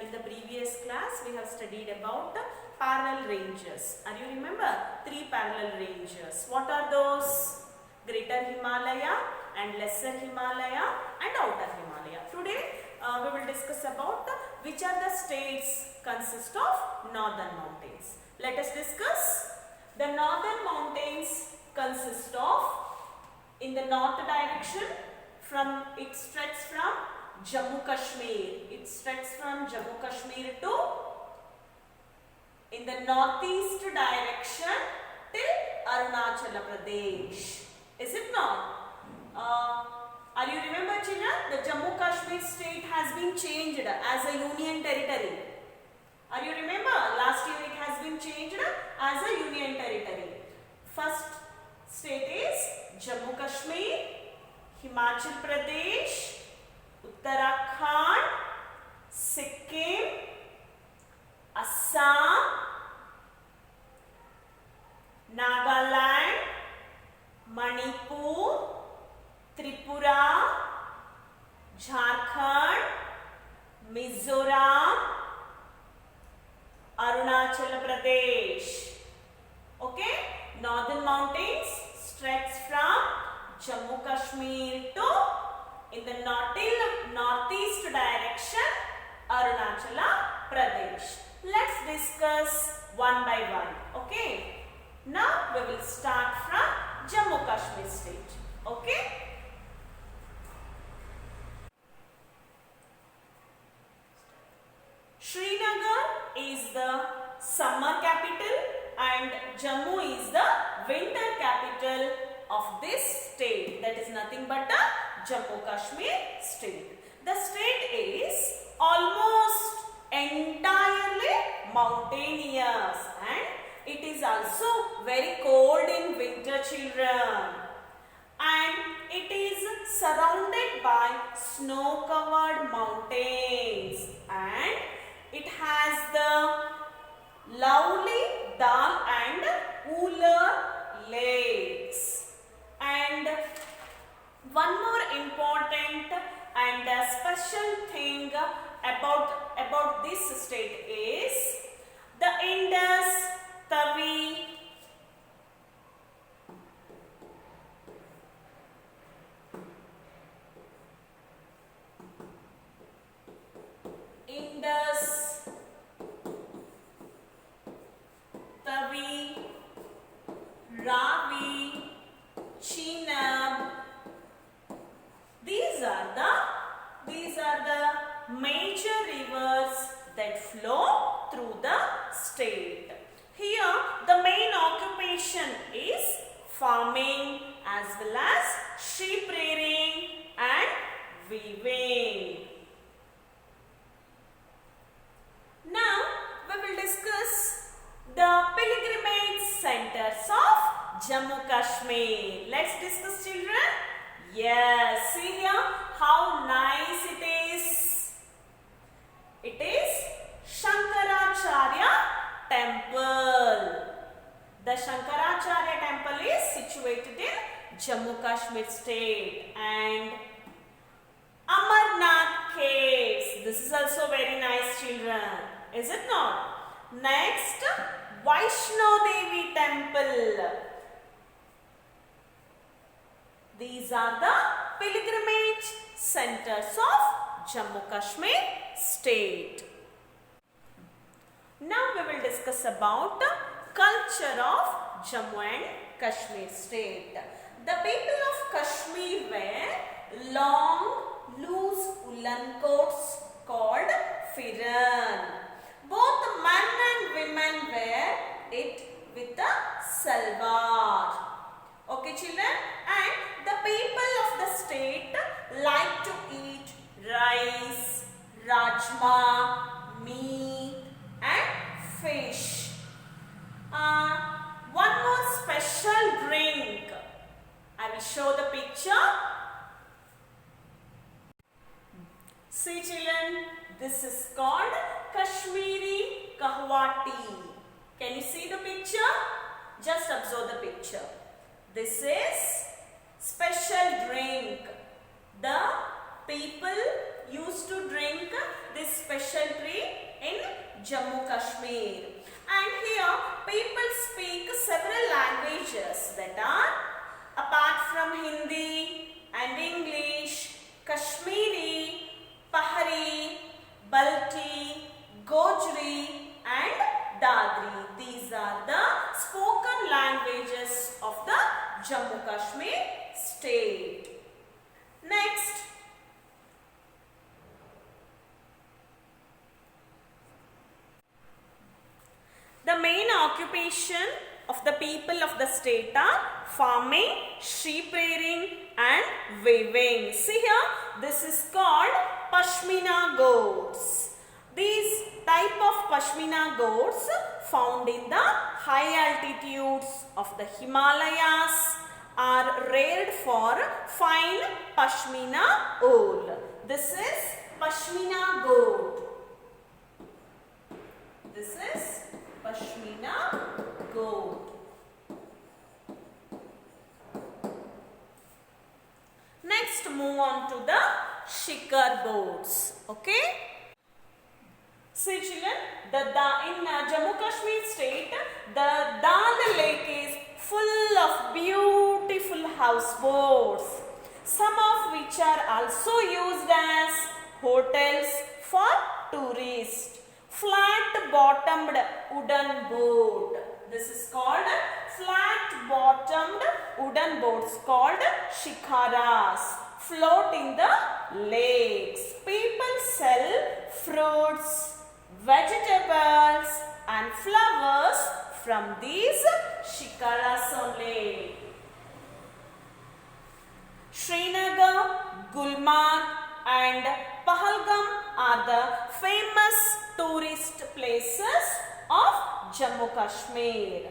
in the previous class we have studied about parallel ranges. Are you remember? 3 parallel ranges. What are those? Greater Himalaya and Lesser Himalaya and Outer Himalaya. Today we will discuss about which are the states consist of northern mountains. Let us discuss. The northern mountains consist of, in the north direction, it stretches from Jammu Kashmir. It stretches from Jammu Kashmir to, in the northeast direction, till Arunachal Pradesh. Is it not? Are you remember, children? The Jammu Kashmir state has been changed as a union territory. Are you remember? Last year it has been changed as a union territory. First state is Jammu Kashmir, Himachal Pradesh, Uttarakhand, Sikkim, Assam, Nagaland, Manipur, Tripura, Jharkhand, Mizoram, Arunachal Pradesh. Okay, northern mountains stretch from Jammu Kashmir to, in the northeast direction, Arunachal Pradesh. Let's discuss one by one. Okay, now we will start from Jammu Kashmir state. Okay. Srinagar is the summer capital and Jammu is the winter capital of this state. That is nothing but the Jammu Kashmir state. The state is almost entirely mountainous and it is also very cold in winter, children. And it is surrounded by snow-covered mountains and it has the lovely Dal and Uller lakes. And one more important and special thing about this state is the Indus, Tavi, Indus, Tavi, Ravi, Chenab. These are the major rivers that flow through the state. Here the main occupation is farming as well as sheep rearing and weaving. Now we will discuss the pilgrimage centers of Jammu Kashmir. Let's discuss, children. Yes, see here how nice it is. It is Shankaracharya temple. The Shankaracharya temple is situated in Jammu Kashmir state. And Amarnath caves. This is also very nice, children. Is it not? Next, Vaishno Devi temple. These are the pilgrimage centers of Jammu Kashmir state. Now we will discuss about the culture of Jammu and Kashmir state. The people of Kashmir wear long, loose woolen coats called firan. Both men and women wear it with a salwar. Okay, children? And the people of the state like to eat rice, rajma, meat and fish. One more special drink. I will show the picture. See, children, this is called Kashmiri Kahwa tea. Can you see the picture? Just observe the picture. This is special drink. The people used to drink this special drink Jammu Kashmir. And here people speak several languages that are, apart from Hindi and English, Kashmiri, Pahari, Balti, Gojri and Dadri. These are the spoken languages of the Jammu Kashmir state. Next, the main occupation of the people of the state are farming, sheep rearing and weaving. See here, this is called Pashmina goats. These type of Pashmina goats found in the high altitudes of the Himalayas are reared for fine Pashmina wool. This is Pashmina goat. This is Pashmina goat. Next, move on to the Shikar goats. Okay. See children, in Jammu Kashmir state, the Dal lake is full of beautiful houseboats, some of which are also used as hotels for tourists. Flat bottomed wooden boat. This is called flat bottomed wooden boats called shikaras. Float in the lakes. People sell fruits, vegetables and flowers from these shikaras only. Srinagar, Gulmarg and Pahalgam are the famous tourist places of Jammu Kashmir.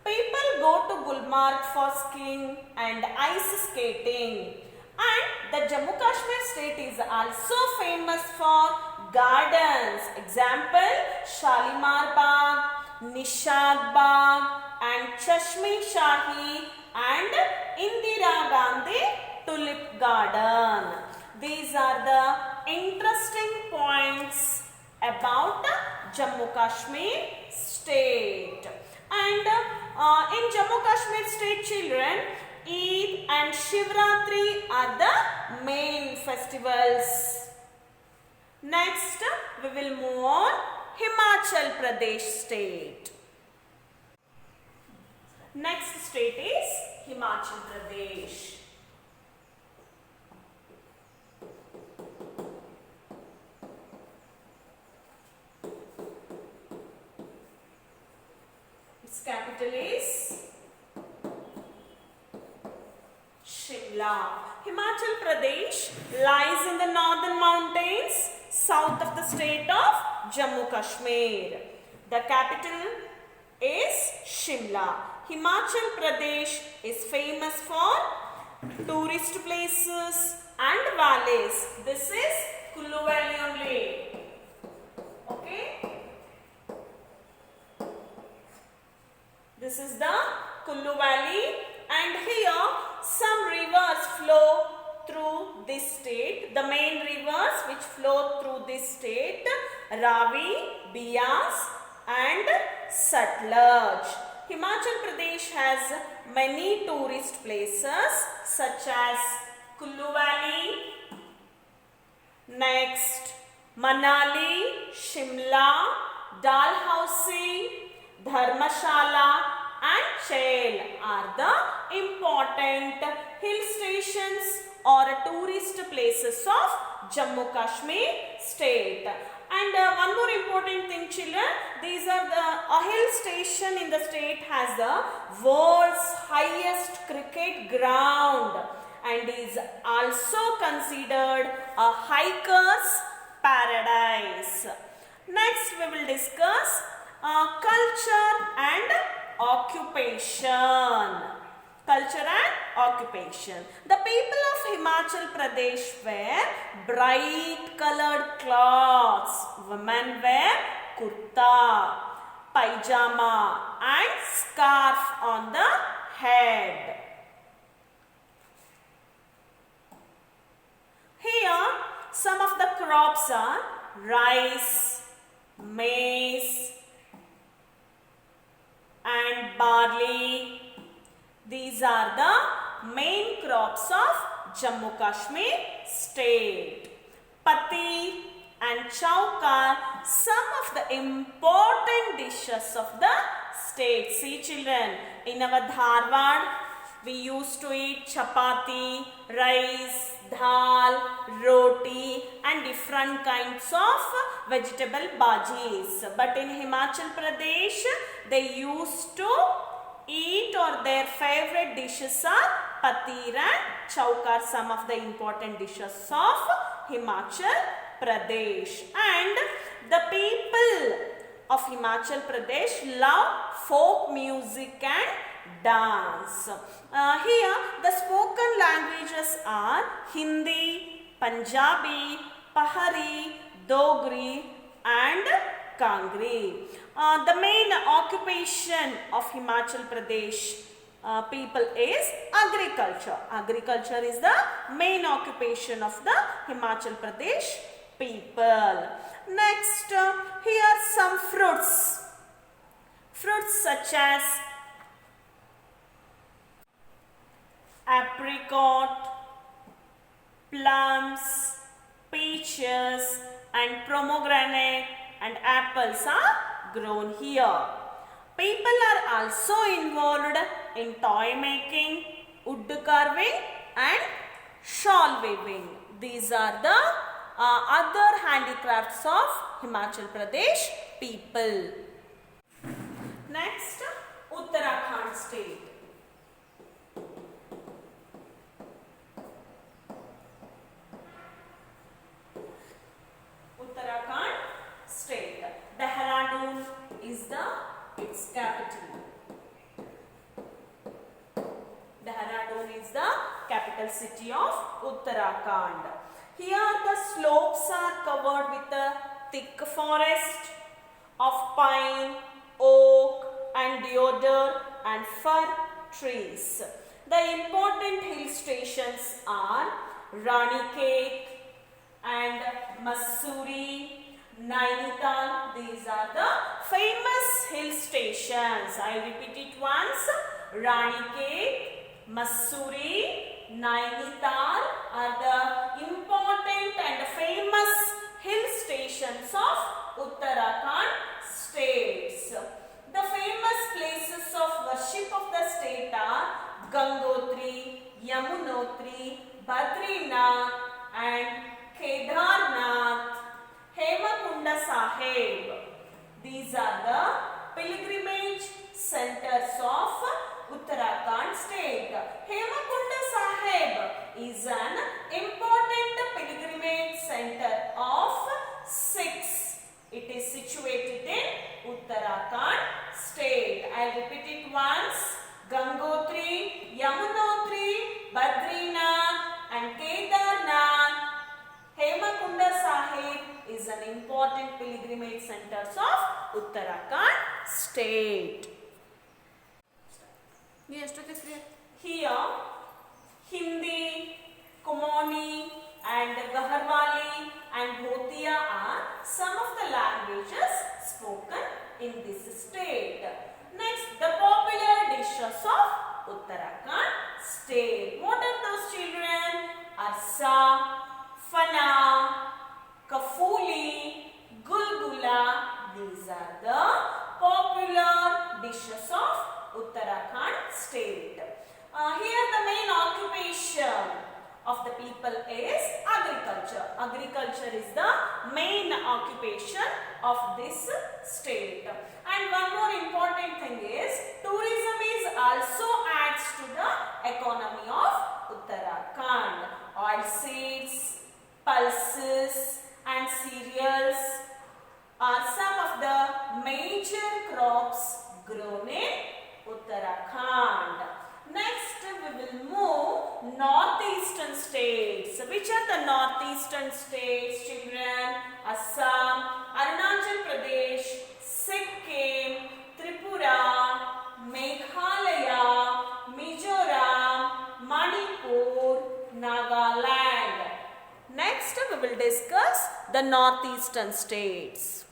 People go to Gulmarg for skiing and ice skating. And the Jammu Kashmir state is also famous for gardens. Example, Shalimar Bagh, Nishad Bagh and Chashmi Shahi and Indira Gandhi Tulip Garden. These are the interesting points about Jammu Kashmir state. And in Jammu Kashmir state, children, Eid and Shivratri are the main festivals. Next, we will move on Himachal Pradesh state. Next state is Himachal Pradesh. Its capital is Shimla. Himachal Pradesh lies in the northern mountains south of the state of Jammu Kashmir. The capital is Shimla. Himachal Pradesh is famous for tourist places and valleys. This is Kullu Valley only. Okay. This is the Kullu Valley, and here some rivers flow through this state. The main rivers which flow through this state, Ravi, Beas and Satluj. Himachal Pradesh has many tourist places such as Kullu Valley, next Manali, Shimla, Dalhousie, Dharmashala and Chail are the important hill stations or tourist places of Jammu Kashmir state. And one more important thing, children, these are a hill station in the state has the world's highest cricket ground and is also considered a hiker's paradise. Next we will discuss culture and occupation. Culture and occupation. The people of Himachal Pradesh wear bright colored clothes. Women wear kurta, pajama and scarf on the head. Here some of the crops are rice, maize, and barley. These are the main crops of Jammu Kashmir state. Pati and chowkar, some of the important dishes of the state. See children, in our Dharwad, we used to eat chapati, rice, dal, roti and different kinds of vegetable bhajis. But in Himachal Pradesh, they used to eat, or their favorite dishes are patir and chowkar, some of the important dishes of Himachal Pradesh. And the people of Himachal Pradesh love folk music and dance. Here the spoken languages are Hindi, Punjabi, Pahari, Dogri and Kangri. The main occupation of Himachal Pradesh people is agriculture. Agriculture is the main occupation of the Himachal Pradesh people. Next, here are some fruits. Fruits such as apricot, plums, peaches and pomegranate and apples are grown here. People are also involved in toy making, wood carving and shawl weaving. These are the other handicrafts of Himachal Pradesh people. Next, Uttarakhand state. Uttarakhand state. Dehradun is its capital. Dehradun is the capital city of Uttarakhand. Here the slopes are covered with a thick forest of pine, oak and deodar and fir trees. The important hill stations are Ranikhet and Mussoorie, Nainital. These are the famous hill stations. I repeat it once. Ranikhet, Mussoorie, Nainital are the important and famous hill stations of Uttarakhand states. The famous places of worship of the state are Gangotri, Yamunotri, Badrinath and Kedarnath, Hemakunda Sahib. These are the pilgrimage centers of Uttarakhand state. Hemakunda Sahib is an important pilgrimage center of Sikhs. It is situated in Uttarakhand state. I will repeat it once. Gangotri, Yamunotri, Badrinath and Kedarnath. Hemakunda Sahib is an important pilgrimage centers of Uttarakhand state. Here, Hindi, Kumoni and Gaharwali and Bhotia are some of the languages spoken in this state. Next, the popular dishes of Uttarakhand state. What are those children? Arsa, Fana, Kafuli, Gulgula. These are the popular dishes of Uttarakhand state. Here the main occupation of the people is agriculture. Agriculture is the main occupation of this state. And one more important thing is tourism is also adds to the economy of Uttarakhand. Oilseeds, pulses and cereals are some of the major crops grown in Uttarakhand. Next we will move northeastern states. Which are the northeastern states, children? Assam, Arunachal Pradesh, Sikkim, Tripura, Meghalaya, Mizoram, Manipur, Nagaland. Next we will discuss the northeastern states.